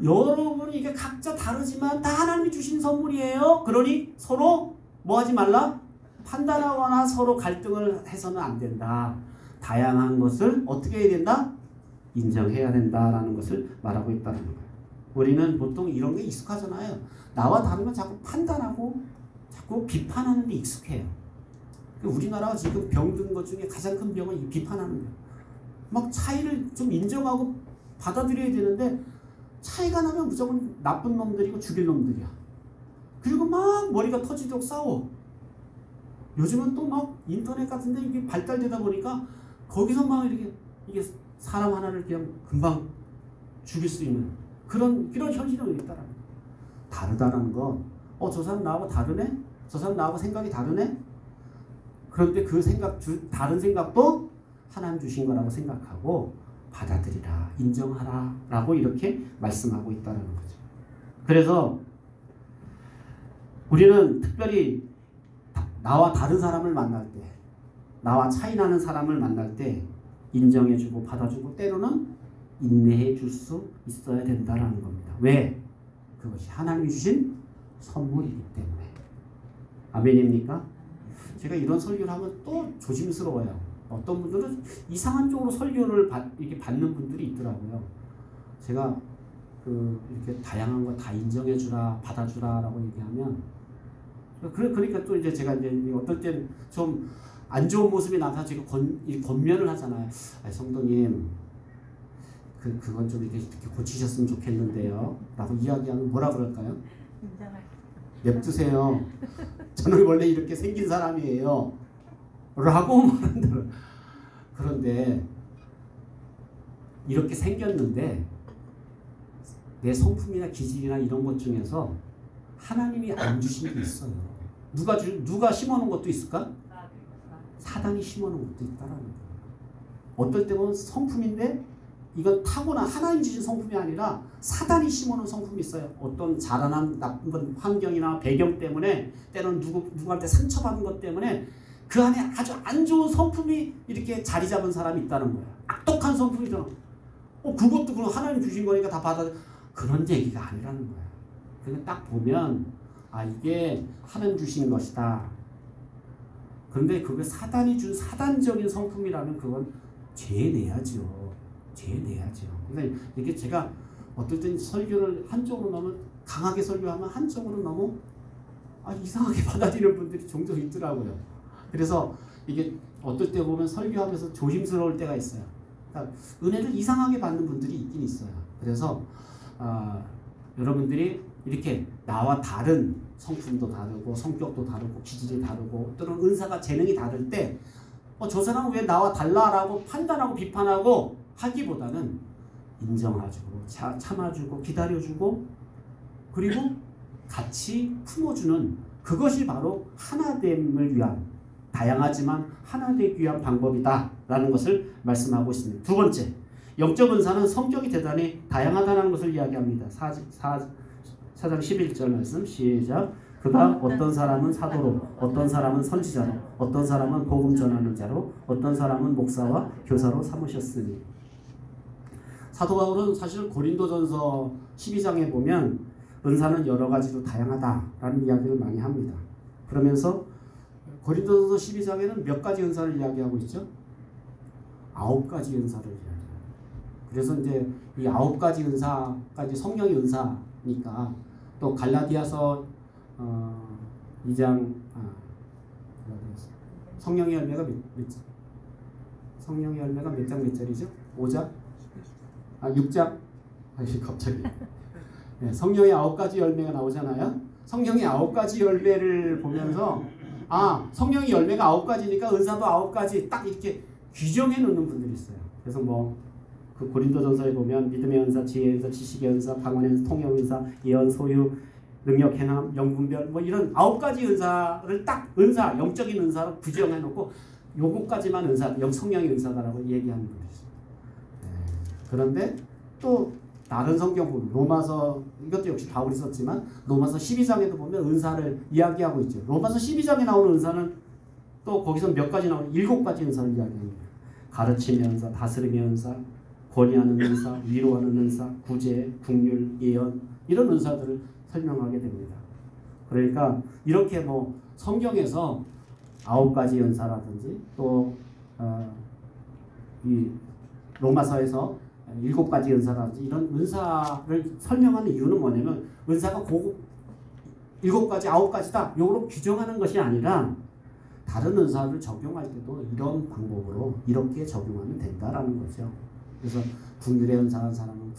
여러분이 이게 각자 다르지만 다 하나님이 주신 선물이에요. 그러니 서로 뭐 하지 말라? 판단하거나 서로 갈등을 해서는 안 된다. 다양한 것을 어떻게 해야 된다? 인정해야 된다라는 것을 말하고 있다는 거예요. 우리는 보통 이런 게 익숙하잖아요. 나와 다르면 자꾸 판단하고 자꾸 비판하는 데 익숙해요. 우리나라가 지금 병든 것 중에 가장 큰 병은 이 비판하는 거예요. 막 차이를 좀 인정하고 받아들여야 되는데 차이가 나면 무조건 나쁜 놈들이고 죽일 놈들이야. 그리고 막 머리가 터지도록 싸워. 요즘은 또 막 인터넷 같은데 이게 발달되다 보니까 거기서 막 이게 사람 하나를 그냥 금방 죽일 수 있는 그런 현실이 있다라는 거야. 다르다는 건 저 사람 나하고 다르네? 저 사람 나하고 생각이 다르네? 그런데 그 다른 생각도 하나님 주신 거라고 생각하고 받아들이라, 인정하라 라고 이렇게 말씀하고 있다는 거죠. 그래서 우리는 특별히 나와 다른 사람을 만날 때, 나와 차이 나는 사람을 만날 때 인정해주고 받아주고 때로는 인내해 줄 수 있어야 된다는 겁니다. 왜? 그것이 하나님이 주신 선물이기 때문에. 아멘입니까? 제가 이런 설교를 하면 또 조심스러워요. 어떤 분들은 이상한 쪽으로 설교를 이렇게 받는 분들이 있더라고요. 제가 이렇게 다양한 거 다 인정해주라, 받아주라라고 얘기하면 그러니까 또 이제 제가 이제 어떨 땐 좀 안 좋은 모습이 나타나 제가 권면을 하잖아요. 성도님, 그건 좀 이렇게 고치셨으면 좋겠는데요. 라고 이야기하면 뭐라 그럴까요? 냅두세요. 저는 원래 이렇게 생긴 사람이에요. 라고 말한다. 그런데 이렇게 생겼는데 내 성품이나 기질이나 이런 것 중에서 하나님이 안 주신 게 있어요. 누가 심어놓은 것도 있을까? 사단이 심어놓은 것도 있다라는 거예요. 어떨 때 보면 성품인데 이건 타고난 하나님 주신 성품이 아니라 사단이 심어놓은 성품이 있어요. 어떤 자라난 나쁜 환경이나 배경 때문에 때로는 누구한테 상처받은 것 때문에 그 안에 아주 안 좋은 성품이 이렇게 자리 잡은 사람이 있다는 거예요. 악독한 성품이잖아. 그것도 그럼 하나님 주신 거니까 다 받아. 그런 얘기가 아니라는 거예요. 그냥 딱 보면 아, 이게 하나님 주신 것이다. 그런데 그게 사단이 준 사단적인 성품이라면 그건 죄내야죠. 죄내야죠. 근데 이게 제가 어떨 땐 설교를 한쪽으로 너무 강하게 설교하면 한쪽으로 너무 이상하게 받아들이는 분들이 종종 있더라고요. 그래서 이게 어떨 때 보면 설교하면서 조심스러울 때가 있어요. 그러니까 은혜를 이상하게 받는 분들이 있긴 있어요. 그래서 여러분들이 이렇게 나와 다른 성품도 다르고 성격도 다르고 기질이 다르고 또는 은사가 재능이 다를 때 저 사람은 왜 나와 달라라고 판단하고 비판하고 하기보다는 인정해주고 참아주고 기다려주고 그리고 같이 품어주는 그것이 바로 하나됨을 위한 다양하지만 하나되기 위한 방법이다라는 것을 말씀하고 있습니다. 두 번째, 영적 은사는 성격이 대단히 다양하다는 것을 이야기합니다. 4장 11절 말씀 시작. 그가 어떤 사람은 사도로, 어떤 사람은 선지자로, 어떤 사람은 복음 전하는 자로, 어떤 사람은 목사와 교사로 삼으셨으니. 사도 바울은 사실 고린도전서 12장에 보면 은사는 여러 가지로 다양하다라는 이야기를 많이 합니다. 그러면서 고린도전서 12장에는 몇 가지 은사를 이야기하고 있죠? 9가지 은사를 이야기해요. 그래서 이제 이 9가지 은사까지 성령의 은사니까 또 갈라디아서 2장 성령의 열매가 성령의 열매가 몇 장 몇 절이죠? 5장? 6장? 갑자기 네, 성령의 9가지 열매가 나오잖아요. 성령의 9가지 열매를 보면서 성령의 열매가 9가지니까 은사도 9가지 딱 이렇게 규정해 놓는 분들이 있어요. 그래서 그 고린도전서에 보면 믿음의 은사, 지혜의 은사, 지식의 은사, 방언의 은사, 통역 은사, 예언, 소유, 능력, 행함, 영분별 이런 9가지 은사를 딱 은사, 영적인 은사로 규정해 놓고 요거까지만 은사, 성령의 은사다라고 얘기하는 분들이 있어요. 그런데 또 다른 성경 보면 로마서 이것도 역시 바울이 썼지만 로마서 12장에도 보면 은사를 이야기하고 있죠. 로마서 12장에 나오는 은사는 또 거기서 몇 가지 나오는 7가지 은사를 이야기합니다. 가르침의 은사, 다스림의 은사, 권위하는 은사, 위로하는 은사, 구제, 국률, 예언 이런 은사들을 설명하게 됩니다. 그러니까 이렇게 성경에서 9가지 은사라든지 또 이 로마서에서 7가지 은사라든지 이런 은사를 설명하는 이유는 뭐냐면 은사가 7가지, 9가지다 요로 규정하는 것이 아니라 다른 은사를 적용할 때도 이런 방법으로 이렇게 적용하면 된다라는 거죠. 그래서 국률의 은사한 사람은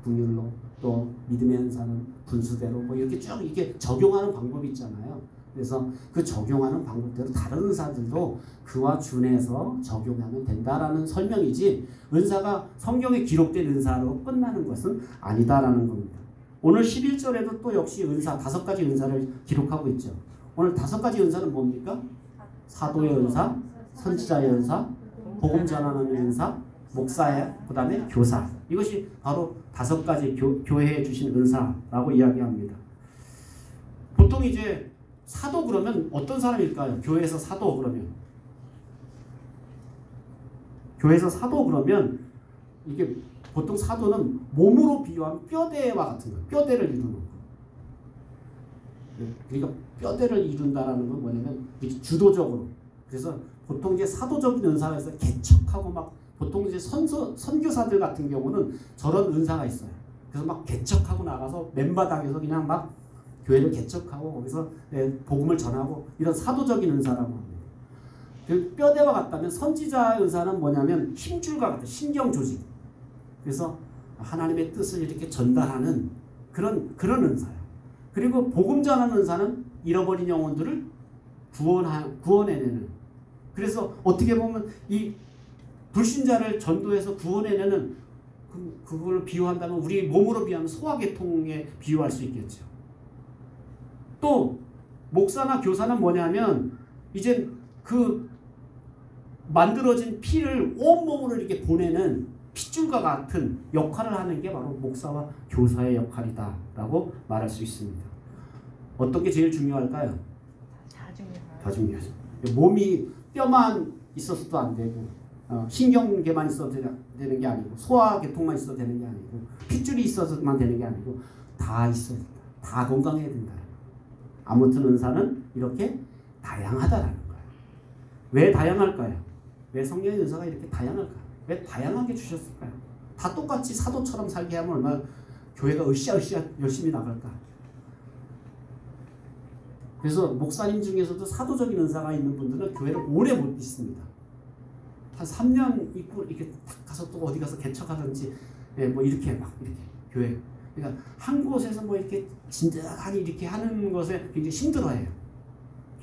국률로 또 믿음의 은사는 분수대로 이렇게 쭉 이렇게 적용하는 방법이 있잖아요. 그래서 그 적용하는 방법대로 다른 은사들도 그와 준해서 적용하면 된다라는 설명이지 은사가 성경에 기록된 은사로 끝나는 것은 아니다라는 겁니다. 오늘 11절에도 또 역시 은사 5가지 은사를 기록하고 있죠. 오늘 5가지 은사는 뭡니까? 사도의 은사, 선지자의 은사, 복음 전하는 은사, 목사의 그 다음에 교사. 이것이 바로 5가지 교회에 주신 은사라고 이야기합니다. 보통 이제 사도 그러면 어떤 사람일까요? 교회에서 사도 그러면 이게 보통 사도는 몸으로 비유한 뼈대와 같은 거예요. 뼈대를 이루는 거. 그러니까 뼈대를 이룬다라는 건 뭐냐면 주도적으로. 그래서 보통 이제 사도적인 은사가 있어요. 개척하고 보통 이제 선교사들 같은 경우는 저런 은사가 있어요. 그래서 개척하고 나가서 맨바닥에서 그냥 교회를 개척하고 거기서 복음을 전하고 이런 사도적인 은사라고 합니다. 뼈대와 같다면 선지자의 은사는 뭐냐면 힘줄과 같은 신경 조직. 그래서 하나님의 뜻을 이렇게 전달하는 그런 은사예요. 그리고 복음 전하는 은사는 잃어버린 영혼들을 구원해내는. 그래서 어떻게 보면 이 불신자를 전도해서 구원해내는 그걸 비유한다면 우리 몸으로 비유하면 소화계통에 비유할 수 있겠죠. 또 목사나 교사는 뭐냐면 이제 그 만들어진 피를 온몸으로 이렇게 보내는 핏줄과 같은 역할을 하는 게 바로 목사와 교사의 역할이다라고 말할 수 있습니다. 어떤 게 제일 중요할까요? 다 중요하죠. 몸이 뼈만 있어서도 안 되고 신경계만 있어도 되는 게 아니고 소화계통만 있어도 되는 게 아니고 핏줄이 있어서만 되는 게 아니고 다 있어야 된다. 다 건강해야 된다. 아무튼 은사는 이렇게 다양하다라는 거예요. 왜 다양할까요? 왜 성령의 은사가 이렇게 다양할까요? 왜 다양하게 주셨을까요? 다 똑같이 사도처럼 살게 하면 얼마나 교회가 으쌰으쌰 열심히 나갈까? 그래서 목사님 중에서도 사도적인 은사가 있는 분들은 교회를 오래 못 있습니다. 한 3년 있고 이렇게 딱 가서 또 어디 가서 개척하든지 뭐 이렇게 막 이렇게 교회. 그러니까 한 곳에서 뭐 이렇게 진지하게 이렇게 하는 것에 굉장히 힘들어해요.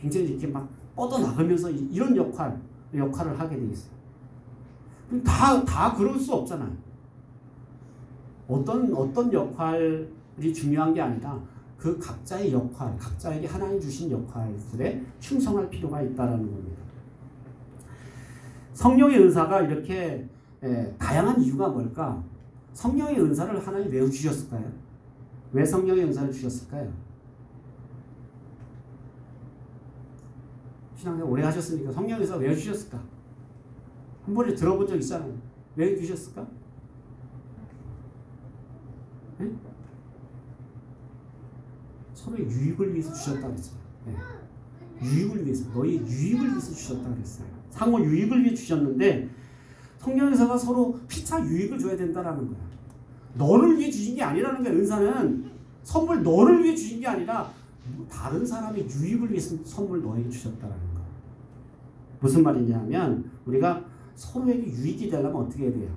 굉장히 이렇게 막 뻗어나가면서 이런 역할을 하게 돼 있어요. 다 그럴 수 없잖아요. 어떤 역할이 중요한 게 아니라 그 각자의 역할, 각자에게 하나님 주신 역할들에 충성할 필요가 있다는 겁니다. 성령의 은사가 이렇게 다양한 이유가 뭘까? 성령의 은사를 하나님 왜 주셨을까요? 왜 성령의 은사를 주셨을까요? 신앙생활 오래 하셨으니까 성령의 은사 왜 주셨을까? 한 번에 들어본 적 있잖아요. 왜 주셨을까? 네? 서로의 유익을 위해서 주셨다 그랬어요. 네. 유익을 위해서, 너의 유익을 위해서 주셨다 그랬어요. 상호 유익을 위해 주셨는데 성령의사가 서로 피차 유익을 줘야 된다라는 거야. 너를 위해 주신 게 아니라는 거야. 은사는 선물 너를 위해 주신 게 아니라 다른 사람의 유익을 위해서 선물 너에게 주셨다라는 거야. 무슨 말이냐면 우리가 서로에게 유익이 되려면 어떻게 해야 돼요?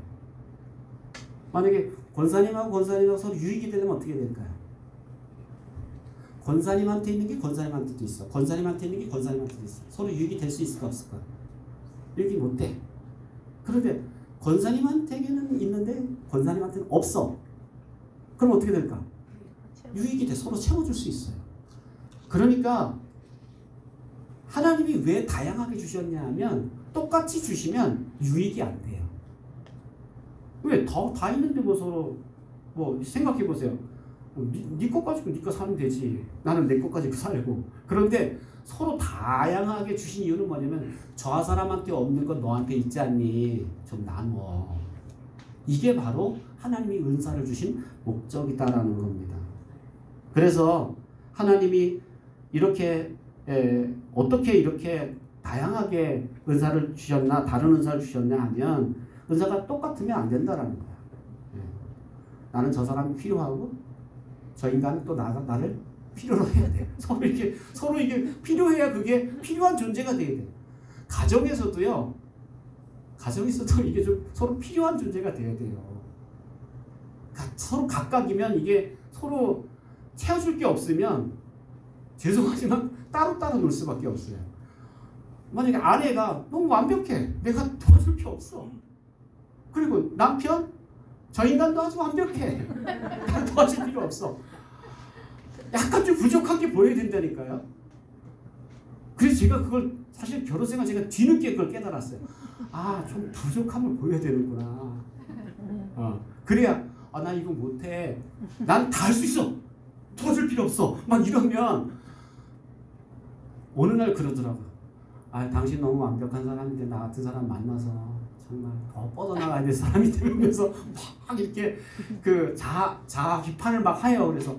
만약에 권사님하고 서로 유익이 되려면 어떻게 될까요? 권사님한테 있는 게 권사님한테도 있어. 권사님한테 있는 게 권사님한테도 있어. 서로 유익이 될 수 있을까 없을까? 유익이 못 돼. 그런데 권사님한테는 있는데 권사님한테는 없어. 그럼 어떻게 될까? 유익이 돼. 서로 채워줄 수 있어요. 그러니까 하나님이 왜 다양하게 주셨냐 하면 똑같이 주시면 유익이 안 돼요. 왜? 다 있는데 뭐 서로 뭐 생각해 보세요. 네 것 가지고 네 거 사면 되지. 나는 내 것 가지고 살고. 그런데 서로 다양하게 주신 이유는 뭐냐면 저 사람한테 없는 건 너한테 있지 않니? 좀 나눠. 이게 바로 하나님이 은사를 주신 목적이다라는 겁니다. 그래서 하나님이 이렇게 어떻게 이렇게 다양하게 은사를 주셨나 다른 은사를 주셨냐 하면 은사가 똑같으면 안 된다라는 거야. 나는 저 사람이 필요하고 저 인간은 또 나를 필요로 해야 돼. 서로 이게 필요해야 그게 필요한 존재가 돼야 돼. 가정에서도요. 가정에서도 이게 좀 서로 필요한 존재가 돼야 돼요. 서로 각각이면 이게 서로 채워줄 게 없으면 죄송하지만 따로따로 놀 수밖에 없어요. 만약에 아내가 너무 완벽해. 내가 도와줄 게 없어. 그리고 남편? 저 인간도 아주 완벽해. 도와줄 필요 없어. 약간 좀 부족한 게 보여야 된다니까요. 그래서 제가 그걸 사실 결혼생활 제가 뒤늦게 그걸 깨달았어요. 아, 좀 부족함을 보여야 되는구나. 그래야 나 이거 못해. 난 다 할 수 있어. 도와줄 필요 없어. 막 이러면 어느 날 그러더라고. 당신 너무 완벽한 사람인데 나 같은 사람 만나서 정말 더 뻗어나가야 될 사람이 되면서 막 이렇게 그 자아 비판을 막 해요. 그래서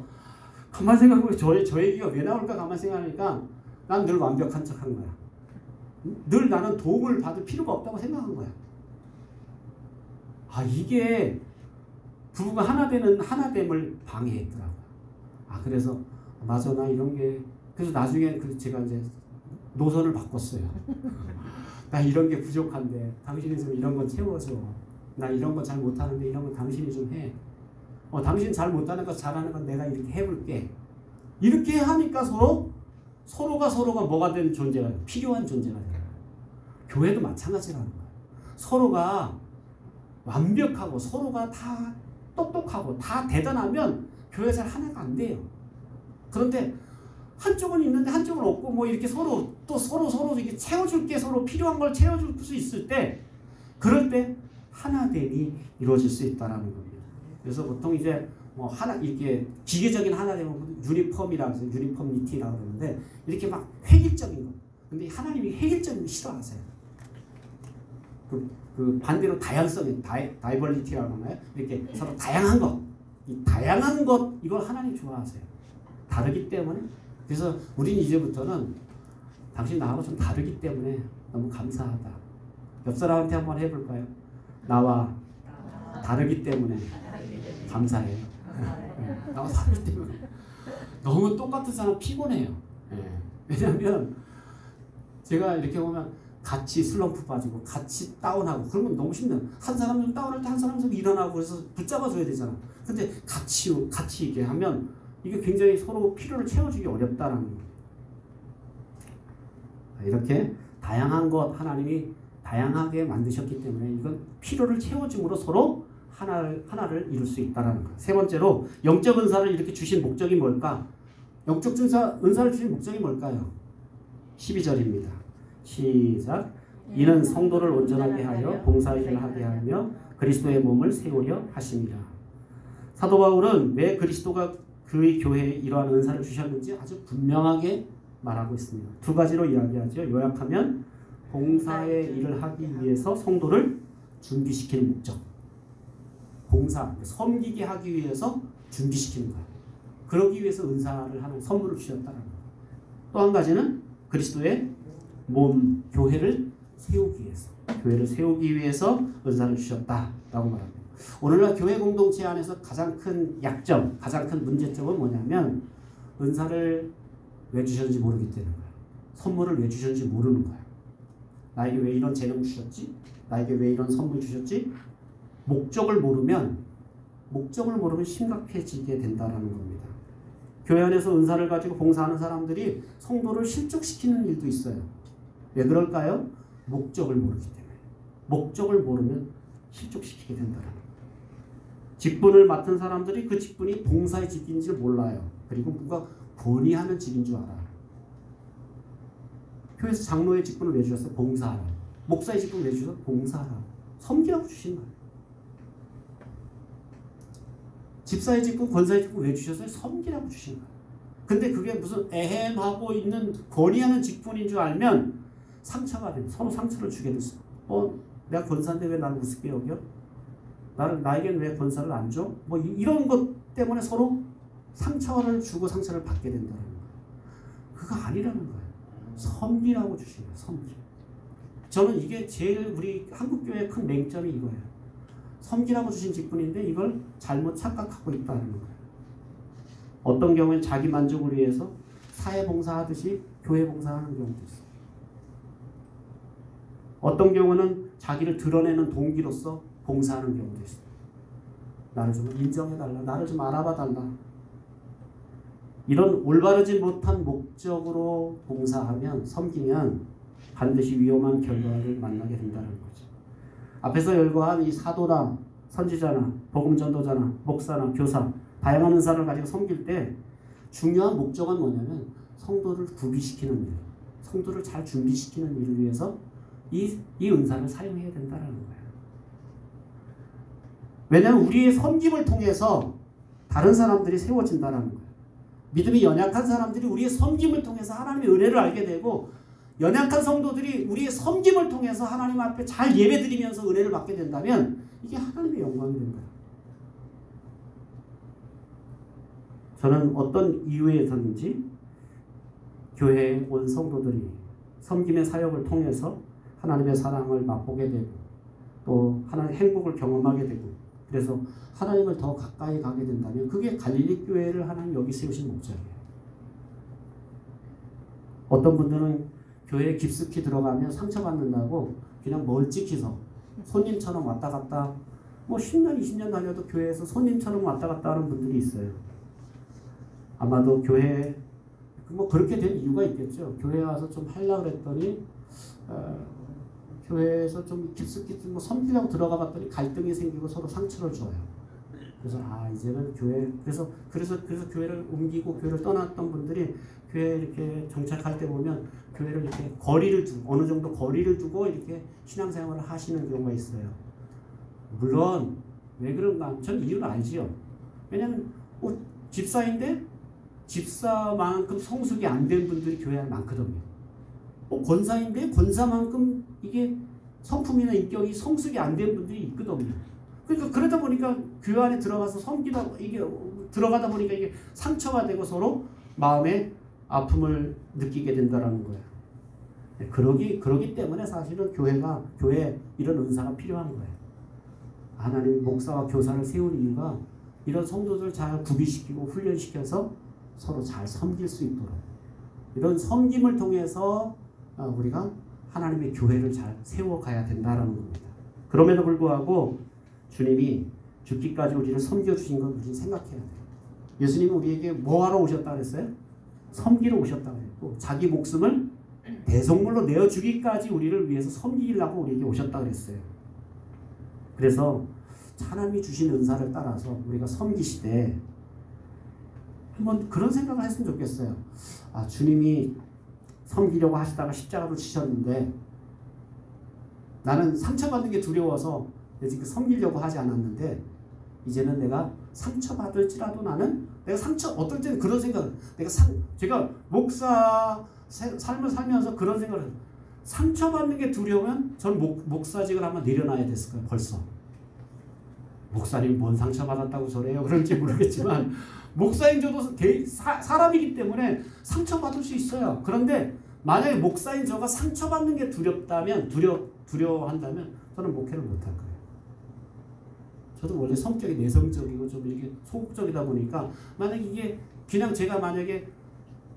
가만 생각해보면 저 얘기가 왜 나올까 가만 생각하니까 난 늘 완벽한 척한 거야. 늘 나는 도움을 받을 필요가 없다고 생각한 거야. 이게 부부가 하나됨을 방해했더라고요. 그래서 맞아 나 이런 게 그래서 나중에 제가 이제 노선을 바꿨어요. 나 이런 게 부족한데 당신이 좀 이런 건 채워줘. 나 이런 거 잘 못하는데 이런 건 당신이 좀 해. 당신 잘 못하는 거 잘하는 건 내가 이렇게 해볼게. 이렇게 하니까 서로가 뭐가 되는 존재가 돼요. 필요한 존재가 돼요. 교회도 마찬가지라는 거예요. 서로가 완벽하고 서로가 다 똑똑하고 다 대단하면 교회 잘 하나가 안 돼요. 그런데 한쪽은 있는데 한쪽은 없고 뭐 이렇게 서로 이렇게 채워줄 게 서로 필요한 걸 채워줄 수 있을 때 그럴 때 하나됨이 이루어질 수 있다라는 겁니다. 그래서 보통 이제 뭐 이렇게 기계적인 하나됨은 유니폼이라고 해서 유니폼리티라고 그러는데 이렇게 막 획일적인 거. 근데 하나님이 획일적인 거 싫어하세요. 그 반대로 다양성이 다이버리티라고 하나요? 이렇게 서로 다양한 것. 이 다양한 것 이걸 하나님 좋아하세요. 다르기 때문에 그래서 우린 이제부터는 당신 나하고 좀 다르기 때문에 너무 감사하다. 옆 사람한테 한번 해볼까요? 나와 다르기 때문에 감사해요. 나와 다르기 때문에. 너무 똑같은 사람 피곤해요. 왜냐하면 제가 이렇게 보면 같이 슬럼프 빠지고 같이 다운하고 그러면 너무 힘들어요. 한 사람 좀 다운할 때 한 사람 좀 일어나고 그래서 붙잡아줘야 되잖아. 근데 같이 이렇게 하면 이게 굉장히 서로 필요를 채워주기 어렵다라는 거예요. 이렇게 다양한 것 하나님이 다양하게 만드셨기 때문에 이건 필요를 채워줌으로 서로 하나를 이룰 수 있다는 거예요. 세 번째로 영적 은사를 이렇게 주신 목적이 뭘까? 영적 은사를 주신 목적이 뭘까요? 12절입니다. 시작. 이는 성도를 온전하게 하여 봉사일을 하게 하며 그리스도의 몸을 세우려 하심이라. 사도 바울은 왜 그리스도가 그의 교회에 이러한 은사를 주셨는지 아주 분명하게 말하고 있습니다. 두 가지로 이야기하죠. 요약하면 봉사의 일을 하기 위해서 성도를 준비시키는 목적. 봉사, 섬기게 하기 위해서 준비시키는 거예요. 그러기 위해서 은사를 하는 선물을 주셨다는 거예요. 또 한 가지는 그리스도의 몸, 교회를 세우기 위해서. 교회를 세우기 위해서 은사를 주셨다라고 말합니다. 오늘날 교회 공동체 안에서 가장 큰 약점, 가장 큰 문제점은 뭐냐면 은사를 왜 주셨는지 모르기 때문에 선물을 왜 주셨는지 모르는 거예요. 나에게 왜 이런 재능 주셨지? 나에게 왜 이런 선물 주셨지? 목적을 모르면 심각해지게 된다는 겁니다. 교회 안에서 은사를 가지고 봉사하는 사람들이 성도를 실족시키는 일도 있어요. 왜 그럴까요? 목적을 모르기 때문에. 목적을 모르면 실족시키게 된다는 거예요. 직분을 맡은 사람들이 그 직분이 봉사의 직인지 몰라요. 그리고 누가 권위하는 직인 줄 알아요. 교회에서 장로의 직분을 왜 주셨어요? 봉사하라. 목사의 직분을 왜 주셨어요? 봉사하라. 섬기라고 주신 거예요. 집사의 직분, 권사의 직분 왜 주셨어요? 섬기라고 주신 거예요. 근데 그게 무슨 애헴하고 있는 권위하는 직분인 줄 알면 상처가 돼요. 서로 상처를 주게 됐어. 내가 권사인데 왜 나를 우습게 여겨? 나에겐 왜 권사를 안 줘? 뭐 이런 것 때문에 서로 상처를 주고 상처를 받게 된다는 거예요. 그거 아니라는 거예요. 섬기라고 주신 거예요. 섬기. 저는 이게 제일 우리 한국교회의 큰 맹점이 이거예요. 섬기라고 주신 직분인데 이걸 잘못 착각하고 있다는 거예요. 어떤 경우에는 자기 만족을 위해서 사회봉사하듯이 교회봉사하는 경우도 있어요. 어떤 경우는 자기를 드러내는 동기로서 봉사하는 경우도 있어요. 나를 좀 인정해달라. 나를 좀 알아봐달라. 이런 올바르지 못한 목적으로 봉사하면, 섬기면 반드시 위험한 결과를 만나게 된다는 거죠. 앞에서 열거한 이 사도나 선지자나 복음전도자나 목사나 교사 다양한 은사를 가지고 섬길 때 중요한 목적은 뭐냐면 성도를 구비시키는 일, 성도를 잘 준비시키는 일을 위해서 이 은사를 사용해야 된다는 거예요. 왜냐하면 우리의 섬김을 통해서 다른 사람들이 세워진다는 거예요. 믿음이 연약한 사람들이 우리의 섬김을 통해서 하나님의 은혜를 알게 되고 연약한 성도들이 우리의 섬김을 통해서 하나님 앞에 잘 예배드리면서 은혜를 받게 된다면 이게 하나님의 영광이 됩니다. 저는 어떤 이유에서든지 교회에 온 성도들이 섬김의 사역을 통해서 하나님의 사랑을 맛보게 되고 또 하나님의 행복을 경험하게 되고 그래서 하나님을 더 가까이 가게 된다면 그게 갈릴리 교회를 하나님 여기 세우신 목적이에요. 어떤 분들은 교회에 깊숙이 들어가면 상처받는다고 그냥 멀찍이서 손님처럼 왔다 갔다 뭐 10년 20년 다녀도 교회에서 손님처럼 왔다 갔다 하는 분들이 있어요. 아마도 교회에 뭐 그렇게 된 이유가 있겠죠. 교회에 와서 좀 하려고 그랬더니 교회에서 좀 깊숙이 뭐 섬기려고 들어가 봤더니 갈등이 생기고 서로 상처를 줘요. 그래서 이제는 교회 그래서 교회를 옮기고 교회를 떠났던 분들이 교회에 이렇게 정착할 때 보면 교회를 이렇게 거리를 두고 어느 정도 거리를 두고 이렇게 신앙생활을 하시는 경우가 있어요. 물론 왜 그런가? 전 이유는 알지요. 왜냐하면 집사인데 집사만큼 성숙이 안 된 분들이 교회 안에 많거든요. 권사인데 권사만큼 이게 성품이나 인격이 성숙이 안 된 분들이 있거든요. 그러니까 그러다 보니까 교회 안에 들어가서 섬기다 이게 들어가다 보니까 이게 상처가 되고 서로 마음에 아픔을 느끼게 된다라는 거예요. 그러기 때문에 사실은 교회 이런 은사가 필요한 거예요. 하나님 목사와 교사를 세운 이유가 이런 성도들 잘 구비시키고 훈련시켜서 서로 잘 섬길 수 있도록, 이런 섬김을 통해서 우리가 하나님의 교회를 잘 세워가야 된다라는 겁니다. 그럼에도 불구하고 주님이 죽기까지 우리를 섬겨주신 건 우리는 생각해야 돼요. 예수님은 우리에게 뭐하러 오셨다 그랬어요? 섬기러 오셨다 그랬고, 자기 목숨을 대속물로 내어주기까지 우리를 위해서 섬기려고 우리에게 오셨다 그랬어요. 그래서 하나님이 주신 은사를 따라서 우리가 섬기시되 한번 그런 생각을 했으면 좋겠어요. 주님이 섬기려고 하시다가 십자가로 지셨는데 나는 상처받는 게 두려워서 지금 섬기려고 하지 않았는데, 이제는 내가 상처받을지라도 나는 내가 어떨 때는 그런 생각을, 제가 목사 삶을 살면서 그런 생각을 해요. 상처받는 게 두려우면 저는 목사직을 한번 내려놔야 됐을 거예요. 벌써 목사님 뭔 상처받았다고 저래요 그런지 모르겠지만 목사인 저도 사람이기 때문에 상처받을 수 있어요. 그런데 만약에 목사인 저가 상처받는 게 두렵다면, 두려워한다면 저는 목회를 못할 거예요. 저도 원래 성격이 내성적이고 좀 이렇게 소극적이다 보니까, 만약에 이게 그냥 제가 만약에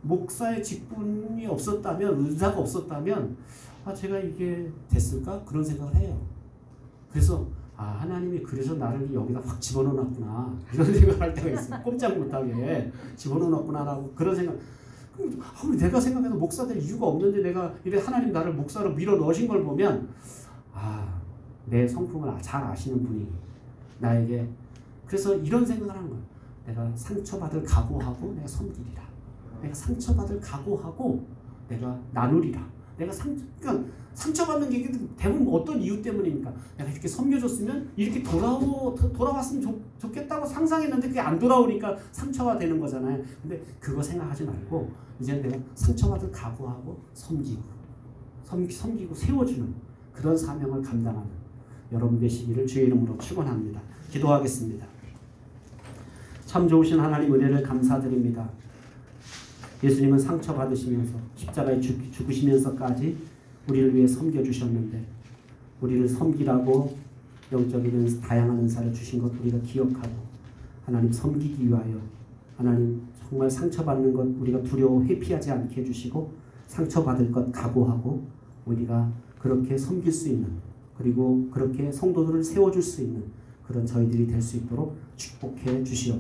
목사의 직분이 없었다면, 은사가 없었다면 제가 이게 됐을까? 그런 생각을 해요. 그래서 하나님이 그래서 나를 여기다 확 집어넣었구나 이런 생각을 할 때가 있어요. 꼼짝 못하게 집어넣었구나라고 그런 생각. 내가 생각해도 목사 될 이유가 없는데 내가 이래 하나님 나를 목사로 밀어 넣으신 걸 보면 내 성품을 잘 아시는 분이 나에게, 그래서 이런 생각을 하는 거예요. 내가 상처받을 각오하고 내가 섬기리라. 내가 상처받을 각오하고 내가 나누리라. 내가 상처받는 게 대부분 어떤 이유 때문입니까? 내가 이렇게 섬겨줬으면 이렇게 돌아왔으면 좋겠다고 상상했는데 그게 안 돌아오니까 상처가 되는 거잖아요. 근데 그거 생각하지 말고 이제 내가 상처받을 각오하고 섬기고 세워주는 그런 사명을 감당하는 여러분 되시기를 주의 이름으로 축원합니다. 기도하겠습니다. 참 좋으신 하나님 은혜를 감사드립니다. 예수님은 상처받으시면서 십자가에 죽으시면서까지 우리를 위해 섬겨주셨는데, 우리를 섬기라고 영적인 다양한 은사를 주신 것 우리가 기억하고 하나님 섬기기 위하여 하나님 정말 상처받는 것 우리가 두려워 회피하지 않게 해주시고, 상처받을 것 각오하고 우리가 그렇게 섬길 수 있는, 그리고 그렇게 성도들을 세워줄 수 있는 그런 저희들이 될 수 있도록 축복해 주시옵소서.